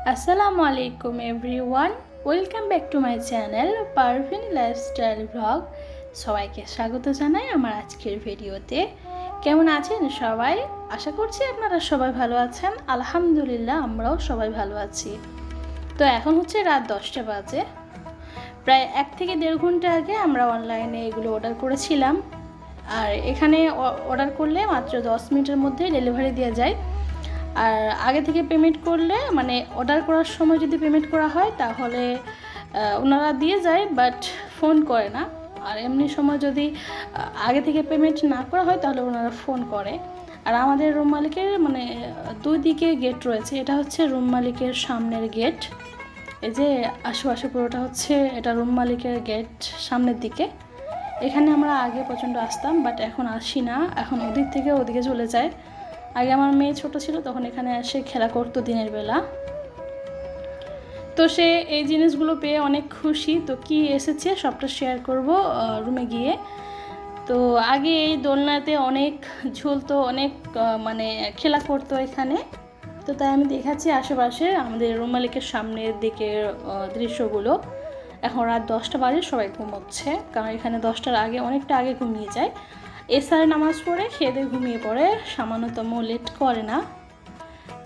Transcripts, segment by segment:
Assalamu alaikum everyone. Welcome back to my channel Parveen lifestyle vlog. সবাইকে স্বাগত জানাই আমার আজকের ভিডিওতে। কেমন আছেন সবাই? আশা করছি আপনারা সবাই ভালো আছেন। আলহামদুলিল্লাহ আমরাও সবাই ভালো আছি। তো এখন হচ্ছে রাত 10টা বাজে। প্রায় 1 থেকে 1.5 ঘন্টা আগে আমরা অনলাইনে এগুলো অর্ডার করেছিলাম। আর এখানে অর্ডার করলে মাত্র 10 মিনিটের মধ্যে ডেলিভারি দেওয়া যায়। আর আগে থেকে পেমেন্ট করলে মানে অর্ডার করার সময় যদি পেমেন্ট করা হয় তাহলে ওনারা দিয়ে যায়, বাট ফোন করে না। আর এমনি সময় যদি আগে থেকে পেমেন্ট না করা হয় তাহলে ওনারা ফোন করে। আর আমাদের রুম মালিকের মানে 2 দিকে গেট রয়েছে। এটা হচ্ছে রুম মালিকের সামনের গেট। এই যে আশেপাশে পুরোটা হচ্ছে এটা রুম মালিকের গেট সামনের দিকে। এখানে আমরা আগে প্রচণ্ড আসতাম, বাট এখন আসি না। এখন ওদিক থেকে ওদিকে চলে যায়। আগে আমার মেয়ে ছোট ছিল, তখন এখানে এসে খেলা করতো দিনের বেলা। তো সে এই জিনিসগুলো পেয়ে অনেক খুশি। তো কি এসেছে সবটা শেয়ার করব রুমে গিয়ে। তো আগে এই দোলনাতে অনেক ঝুলতো, অনেক মানে খেলা করতো এখানে। তো তাই আমি দেখাচ্ছি আশেপাশে আমাদের রুম মালিকের সামনের দিকের দৃশ্যগুলো। এখন রাত 10টা বাজে, সবাই ঘুমোচ্ছে, কারণ এখানে 10টার আগে অনেকটা আগে ঘুমিয়ে যায়। এসার নামাজ পড়ে খেয়ে দিয়ে ঘুমিয়ে পড়ে, সামান্যতম লেট করে না।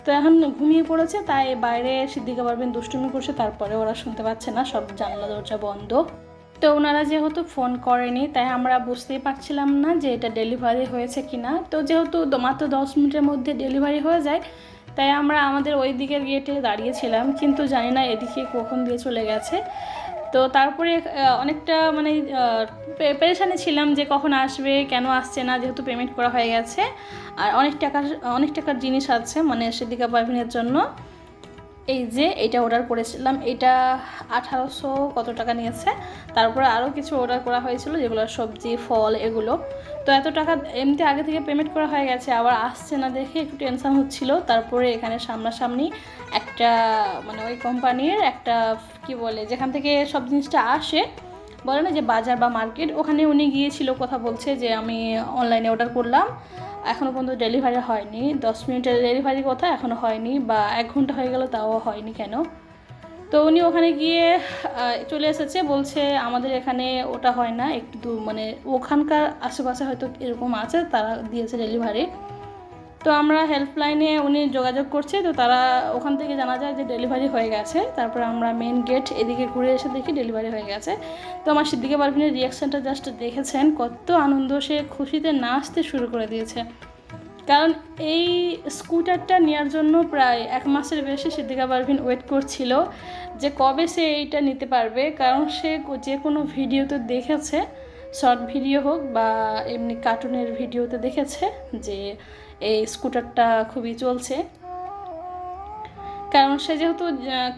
তো এখন ঘুমিয়ে পড়েছে, তাই বাইরে সিদ্দিকা পারবেন দুষ্টুমি করছে, তারপরে ওরা শুনতে পাচ্ছে না, সব জানলা দরজা বন্ধ। তো ওনারা যেহেতু ফোন করেনি তাই আমরা বুঝতেই পারছিলাম না যে এটা ডেলিভারি হয়েছে কি না। তো যেহেতু মাত্র 10 মিনিটের মধ্যে ডেলিভারি হয়ে যায়, তাই আমরা আমাদের ওই দিকের গেটে দাঁড়িয়েছিলাম, কিন্তু জানি না এদিকে কখন দিয়ে চলে গেছে। তো তারপরে অনেকটা মানে পেরেশানি ছিলাম যে কখন আসবে, কেন আসছে না, যেহেতু পেমেন্ট করা হয়ে গেছে। আর অনেক টাকার জিনিস আছে মানে সিদ্দিকা পারভিনের জন্য। এই যে এটা অর্ডার করেছিলাম, এটা 1800 কত টাকা নিয়েছে। তারপরে আরও কিছু অর্ডার করা হয়েছিল, যেগুলো সবজি ফল এগুলো। তো এত টাকা এমনিতে আগে থেকে পেমেন্ট করা হয়ে গেছে, আবার আসছে না দেখে একটু টেনশন হচ্ছিল। তারপরে এখানে সামনাসামনি একটা মানে ওই কোম্পানির একটা কি বলে যেখান থেকে সব জিনিসটা আসে, বলে না যে বাজার বা মার্কেট, ওখানে উনি গিয়েছিল, কথা বলছে যে আমি অনলাইনে অর্ডার করলাম, এখনও পর্যন্ত ডেলিভারি হয়নি। 10 মিনিটের ডেলিভারি কথা এখনও হয়নি, বা 1 ঘন্টা হয়ে গেল তাও হয়নি কেন। তো উনি ওখানে গিয়ে চলে এসেছে, বলছে আমাদের এখানে ওটা হয় না, একটু মানে ওখানকার আশেপাশে হয়তো এরকম আছে, তারা দিয়েছে ডেলিভারি। তো আমরা হেল্পলাইনে উনি যোগাযোগ করছে, তো তারা ওখান থেকে জানা যায় যে ডেলিভারি হয়ে গেছে। তারপরে আমরা মেন গেট এদিকে ঘুরে এসে দেখি ডেলিভারি হয়ে গেছে। তো আমার সিদ্দিকা পারভিনের রিয়াকশানটা জাস্ট দেখেছেন, কত আনন্দ, সে খুশিতে নাচতে শুরু করে দিয়েছে। কারণ এই স্কুটারটা নেওয়ার জন্য প্রায় 1 মাসের বেশি সিদ্দিকা পারভিন ওয়েট করছিল যে কবে সে এইটা নিতে পারবে। কারণ সে যে কোনো ভিডিওতে দেখেছে, শর্ট ভিডিও হোক বা এমনি কার্টুনের ভিডিওতে দেখেছে যে এই স্কুটারটা খুবই চলছে। কারণ সে যেহেতু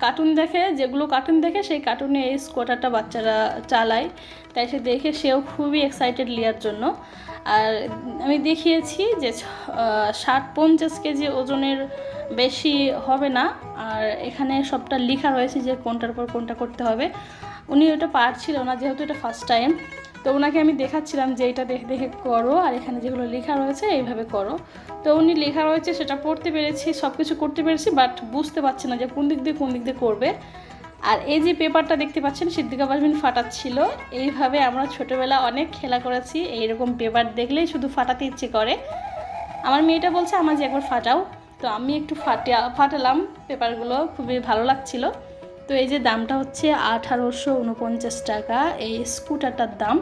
কার্টুন দেখে, যেগুলো কার্টুন দেখে সেই কার্টুনে এই স্কুটারটা বাচ্চারা চালায়, তাই সে দেখে সেও খুবই এক্সাইটেড নেওয়ার জন্য। আর আমি দেখিয়েছি যে 60-50 কেজি ওজনের বেশি হবে না। আর এখানে সবটা লেখা রয়েছে যে কোনটার পর কোনটা করতে হবে। উনি ওটা পারছিল না, যেহেতু এটা ফার্স্ট টাইম। তো ওনাকে আমি দেখাচ্ছিলাম যে এটা দেখে দেখে করো, আর এখানে যেগুলো লেখা রয়েছে এইভাবে করো। তো উনি লেখা রয়েছে সেটা পড়তে পেরেছি, সব কিছু করতে পেরেছি, বাট বুঝতে পারছি না যে কোন দিক দিয়ে করবে। আর এই যে পেপারটা দেখতে পাচ্ছেন সিদ্দিকা পারভিন ফাটাচ্ছিল, এইভাবে আমরা ছোটোবেলা অনেক খেলা করেছি, এইরকম পেপার দেখলেই শুধু ফাটাতে ইচ্ছে করে। আমার মেয়েটা বলছে আমার যে একবার ফাটাও, তো আমি একটু ফাটালাম পেপারগুলো, খুবই ভালো লাগছিল। তো এই যে দামটা হচ্ছে 1849 টাকা এই স্কুটারটার দাম।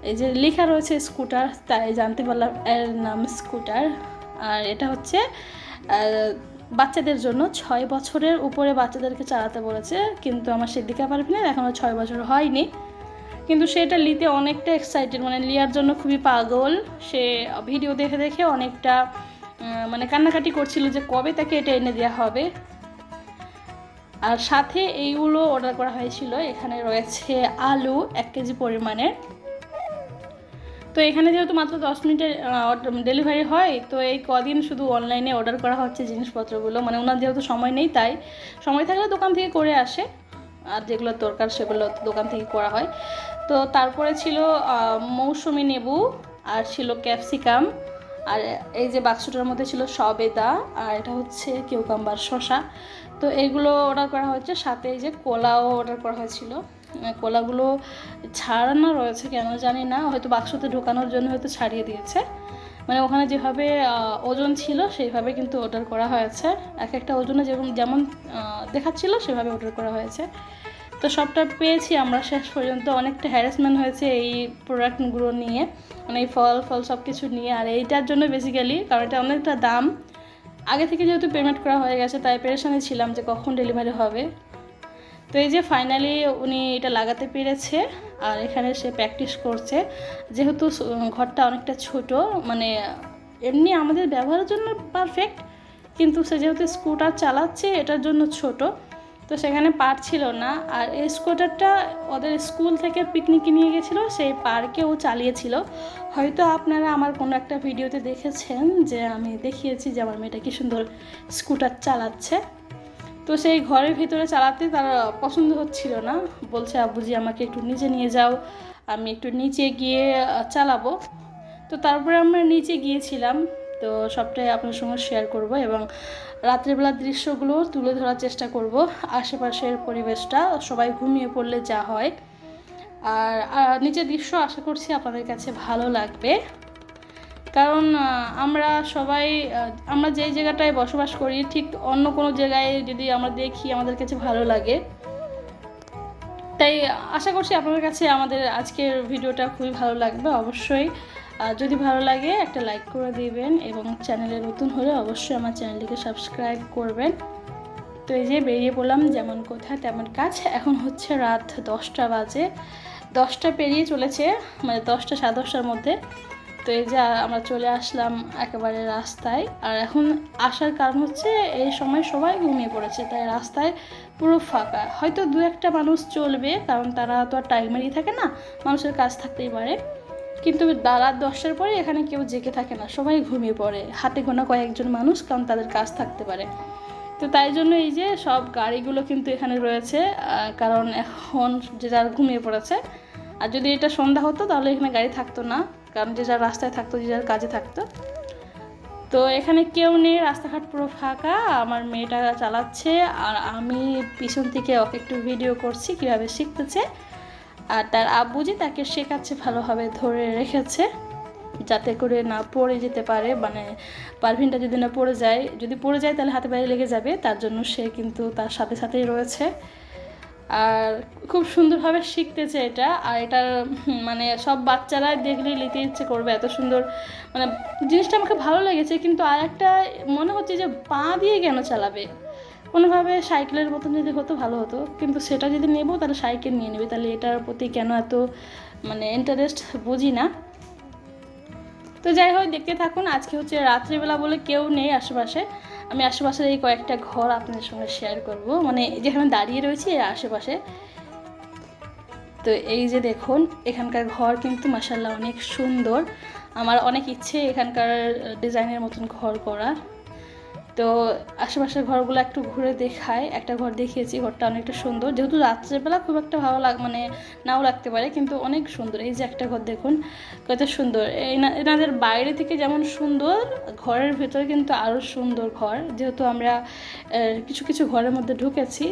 এই যে লেখা রয়েছে স্কুটার, তাই জানতে পারলাম এর নাম স্কুটার। আর এটা হচ্ছে বাচ্চাদের জন্য, 6 বছরের উপরে বাচ্চাদেরকে চালাতে বলেছে, কিন্তু আমার সিদ্দিকা পারভিনের এখনও 6 বছর হয়নি। কিন্তু সেটা নিতে অনেকটা এক্সাইটেড, মানে নেওয়ার জন্য খুবই পাগল। সে ভিডিও দেখে দেখে অনেকটা মানে কান্নাকাটি করছিল যে কবে তাকে এটা এনে দেওয়া হবে। আর সাথে এইগুলো অর্ডার করা হয়েছিল। এখানে রয়েছে আলু 1 কেজি পরিমাণের। তো এখানে যেহেতু মাত্র 10 মিনিটের ডেলিভারি হয়, তো এই কদিন শুধু অনলাইনে অর্ডার করা হচ্ছে জিনিসপত্রগুলো। মানে ওনার যেহেতু সময় নেই, তাই সময় থাকলে দোকান থেকে করে আসে, আর যেগুলো দরকার সেগুলো দোকান থেকে করা হয়। তো তারপরে ছিল মৌসুমি লেবু, আর ছিল ক্যাপসিকাম, আর এই যে বাক্সটার মধ্যে ছিল সবেদা, আর এটা হচ্ছে কিউকাম্বার শসা। তো এইগুলো অর্ডার করা হয়েছে, সাথে এই যে কোলাও অর্ডার করা হয়েছিল। কোলাগুলো ছাড়ানো রয়েছে কেন জানি না, হয়তো বাক্সতে ঢোকানোর জন্য হয়তো ছাড়িয়ে দিয়েছে। মানে ওখানে যেভাবে ওজন ছিল সেইভাবে কিন্তু অর্ডার করা হয়েছে, এক একটা ওজনে যেমন দেখাচ্ছিল সেভাবে অর্ডার করা হয়েছে। তো সবটা পেয়েছি আমরা শেষ পর্যন্ত। অনেকটা হ্যারাসমেন্ট হয়েছে এই প্রোডাক্টগুলো নিয়ে, মানে এই ফল সব কিছু নিয়ে। আর এইটার জন্য বেসিক্যালি, কারণ এটা অনেকটা দাম, আগে থেকে যেহেতু পেমেন্ট করা হয়ে গেছে তাই পেরেশানি ছিলাম যে কখন ডেলিভারি হবে। তো এই যে ফাইনালি উনি এটা লাগাতে পেরেছে, আর এখানে সে প্র্যাকটিস করছে। যেহেতু ঘরটা অনেকটা ছোট, মানে এমনি আমাদের ব্যবহারের জন্য পারফেক্ট, কিন্তু সে যেহেতু স্কুটার চালাচ্ছে এটার জন্য ছোট, তো সেখানে পারছিল না। আর এই স্কুটারটা ওদের স্কুল থেকে পিকনিকে নিয়ে গেছিলো, সেই পার্কে ও চালিয়েছিল। হয়তো আপনারা আমার কোনো একটা ভিডিওতে দেখেছেন যে আমি দেখিয়েছি যে আমার মেয়েটা কি সুন্দর স্কুটার চালাচ্ছে। তো সেই ঘরের ভিতরে চালাতে তার পছন্দ হচ্ছিল না, বলছে আব্বুজি আমাকে একটু নিচে নিয়ে যাও, আমি একটু নিচে গিয়ে চালাবো। তো তারপরে আমরা নিচে গিয়েছিলাম, তো সবটাই আপনার সঙ্গে শেয়ার করব এবং রাত্রিবেলার দৃশ্যগুলো তুলে ধরার চেষ্টা করব। আশেপাশের পরিবেশটা সবাই ঘুমিয়ে পড়লে যা হয়, আর নিচের দৃশ্য আশা করছি আপনাদের কাছে ভালো লাগবে। কারণ আমরা যেই জায়গাটায় বসবাস করি ঠিক অন্য কোনো জায়গায় যদি আমরা দেখি আমাদের কাছে ভালো লাগে। তাই আশা করছি আপনাদের কাছে আমাদের আজকের ভিডিওটা খুবই ভালো লাগবে। অবশ্যই যদি ভালো লাগে একটা লাইক করে দিবেন, এবং চ্যানেলে নতুন হলে অবশ্যই আমার চ্যানেলটিকে সাবস্ক্রাইব করবেন। তো এই যে বেরিয়ে পড়লাম, যেমন কথা তেমন কাজ। এখন হচ্ছে রাত 10টা বাজে, 10টা পেরিয়ে চলেছে, মানে 10টা সাড়ে 10টার মধ্যে। তো এই যে আমরা চলে আসলাম একেবারে রাস্তায়। আর এখন আসার কারণ হচ্ছে এই সময় সবাই ঘুমিয়ে পড়েছে, তাই রাস্তায় পুরো ফাঁকা। হয়তো দু একটা মানুষ চলবে, কারণ তারা তো আর টাইমেরই থাকে না, মানুষের কাজ থাকতেই পারে। কিন্তু রাত 10টার পরে এখানে কেউ জেগে থাকে না, সবাই ঘুমিয়ে পড়ে, হাতে গোনা কয়েকজন মানুষ, কারণ তাদের কাজ থাকতে পারে। তো তাই জন্য এই যে সব গাড়িগুলো কিন্তু এখানে রয়েছে, কারণ এখন যে যার ঘুমিয়ে পড়েছে। আর যদি এটা সন্ধ্যা হতো তাহলে এখানে গাড়ি থাকতো না, কারণ যে যার রাস্তায় থাকতো, যে যার কাজে থাকতো। তো এখানে কেউ নেই, রাস্তাঘাট পুরো ফাঁকা। আমার মেয়েটা চালাচ্ছে আর আমি পিছন থেকে ওকে একটু ভিডিও করছি কীভাবে শিখতেছে। আর তার আব্বুজি তাকে শেখাচ্ছে, ভালোভাবে ধরে রেখেছে যাতে করে না পড়ে যেতে পারে, মানে পারভিনটা যদি না পড়ে যায়, যদি পড়ে যায় তাহলে হাতে পায়ে লেগে যাবে, তার জন্য সে কিন্তু তার সাথে সাথেই রয়েছে। আর খুব সুন্দরভাবে শিখতেছে এটা। আর এটার মানে সব বাচ্চারা দেখলেই নিতে ইচ্ছে করবে, এত সুন্দর, মানে জিনিসটা আমাকে ভালো লেগেছে। কিন্তু আর একটা মনে হচ্ছে যে পা দিয়ে কেন চালাবে, কোনোভাবে সাইকেলের মতন যদি হতো ভালো হতো, কিন্তু সেটা যদি নেবো তাহলে সাইকেল নিয়ে নেবে, তাহলে এটার প্রতি কেন এত মানে ইন্টারেস্ট বুঝি না। তো যাই হোক, দেখতে থাকুন। আজকে হচ্ছে রাত্রিবেলা বলে কেউ নেই আশেপাশে, আমি আশেপাশের এই কয়েকটা ঘর আপনাদের সঙ্গে শেয়ার করব, মানে যেখানে দাঁড়িয়ে রয়েছি এর আশেপাশে। তো এই যে দেখুন, এখানকার ঘর কিন্তু মাশাআল্লাহ অনেক সুন্দর। আমার অনেক ইচ্ছে এখানকার ডিজাইনের মতন ঘর করার। তো আশেপাশের ঘরগুলো একটু ঘুরে দেখায়। একটা ঘর দেখিয়েছি, ঘরটা অনেকটা সুন্দর, যেহেতু রাত্রেবেলা খুব একটা ভালো মানে নাও লাগতে পারে, কিন্তু অনেক সুন্দর। এই যে একটা ঘর দেখুন কত সুন্দর। এনাদের বাইরে থেকে যেমন সুন্দর, ঘরের ভেতরে কিন্তু আরও সুন্দর ঘর। যেহেতু আমরা কিছু কিছু ঘরের মধ্যে ঢুকেছি।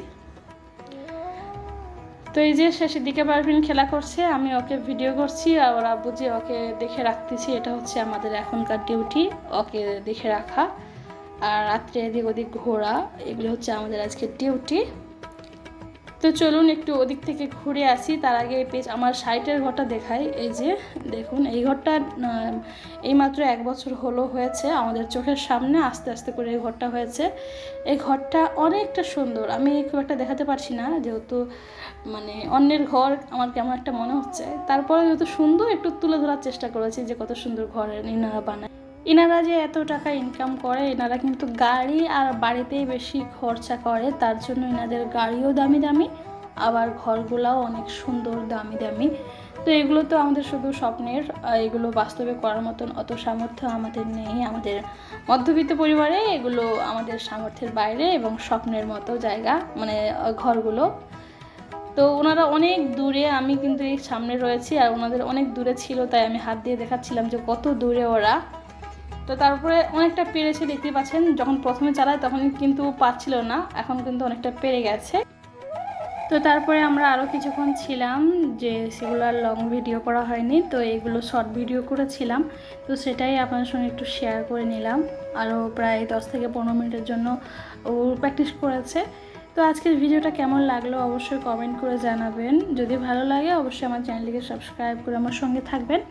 তো এই যে শেষের দিকে পারভিন খেলা করছে, আমি ওকে ভিডিও করছি, আর ওর আব্বুজি ওকে দেখে রাখতেছি। এটা হচ্ছে আমাদের এখনকার ডিউটি, ওকে দেখে রাখা আর রাত্রে এদিক ওদিক ঘোরা, এগুলো হচ্ছে আমাদের আজকের ডিউটি। তো চলুন একটু ওদিক থেকে ঘুরে আসি। তার আগে আমার সাইটের ঘরটা দেখাই। এই যে দেখুন, এই ঘরটা এইমাত্র 1 বছর হয়েছে আমাদের চোখের সামনে, আস্তে আস্তে করে এই ঘরটা হয়েছে। এই ঘরটা অনেকটা সুন্দর, আমি খুব একটা দেখাতে পারছি না, যেহেতু মানে অন্যের ঘর আমার কেমন একটা মনে হচ্ছে। তারপরে যেহেতু সুন্দর, একটু তুলে ধরার চেষ্টা করেছি যে কত সুন্দর ঘরের ইনারা বানায়। এনারা যে এত টাকা ইনকাম করে, এনারা কিন্তু গাড়ি আর বাড়িতেই বেশি খরচা করে, তার জন্য এনাদের গাড়িও দামি দামি, আবার ঘরগুলোও অনেক সুন্দর দামি দামি। তো এগুলো তো আমাদের শুধু স্বপ্নের, এগুলো বাস্তবে করার মতন অত সামর্থ্য আমাদের নেই। আমাদের মধ্যবিত্ত পরিবারে এগুলো আমাদের সামর্থ্যের বাইরে এবং স্বপ্নের মতো জায়গা, মানে ঘরগুলো। তো ওনারা অনেক দূরে, আমি কিন্তু এই সামনে রয়েছি আর ওনাদের অনেক দূরে ছিল, তাই আমি হাত দিয়ে দেখাচ্ছিলাম যে কত দূরে ওরা। তো তো তারপরে অনেকটা পেরেছে, দেখতে পাচ্ছেন যখন প্রথমে চালায় তখন কিন্তু পারছিল না, এখন কিন্তু অনেকটা পেরে গেছে। তো তারপরে আমরা আরও কিছুক্ষণ ছিলাম, যে সেগুলো আর লং ভিডিও করা হয়নি, তো এগুলো শর্ট ভিডিও করেছিলাম, তো সেটাই আপনাদের সঙ্গে একটু শেয়ার করে নিলাম। আরও প্রায় 10 থেকে 15 মিনিটের জন্য ও প্র্যাকটিস করেছে। তো আজকের ভিডিওটা কেমন লাগলো অবশ্যই কমেন্ট করে জানাবেন। যদি ভালো লাগে অবশ্যই আমার চ্যানেলটিকে সাবস্ক্রাইব করে আমার সঙ্গে থাকবেন।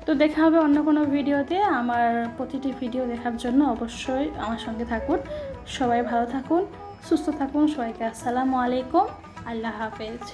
তো দেখা হবে অন্য কোনো ভিডিওতে। আমার প্রতিটি ভিডিও দেখার জন্য অবশ্যই আমার সঙ্গে থাকুন। সবাই ভালো থাকুন, সুস্থ থাকুন। সবাইকে আসসালামু আলাইকুম, আল্লাহ হাফেজ।